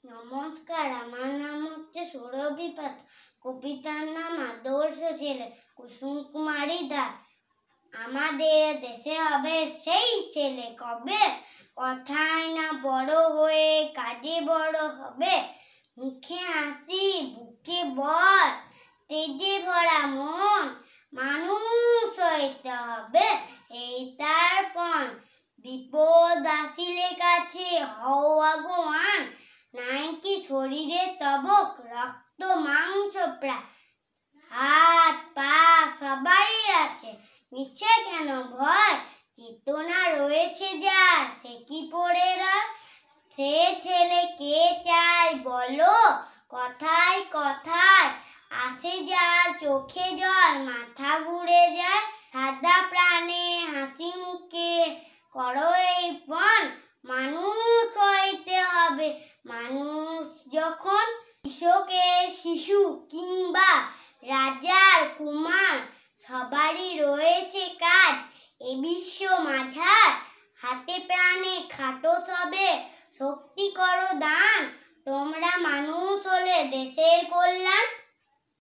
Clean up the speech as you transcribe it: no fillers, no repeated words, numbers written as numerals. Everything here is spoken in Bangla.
নমস্কার, আমার নাম হচ্ছে সুরভি পাত্র। কবিতার নাম আদর্শ ছেলে, কুসুম কুমারী দাস। আমাদের দেশে হবে সেই ছেলে কবে, কথায় না বড় হয়ে কাজে বড় হবে। মুখে হাসি, বুকে বল, তেজে ভরা মন, মানুষ হইতে হবে এই তার পণ। বিপদ আসিলে কাছে হও আগুয়ান, নাই কি শরীরে তবক রক্ত মাংস প্রায়। হাত পা সবারই আছে, মিছে কেন ভয়, চেতনা রয়েছে যার সে কি পড়ে রয়। সে ছেলে কে চাই বলো, কথায় কথায় আসে যার চোখে জল, মাথা ঘুরে যায়। সাদা প্রাণে হাসি মুখে করো এই পণ, মানুষ হইতে হবে মানুষ যখন। কৃষকের শিশু কিংবা রাজার কুমার, সবারই রয়েছে কাজ এ বিশ্ব মাঝার। হাতে প্রাণে খাটো সবে, শক্তি করো দান, তোমরা মানুষ হলে দেশের কল্যাণ।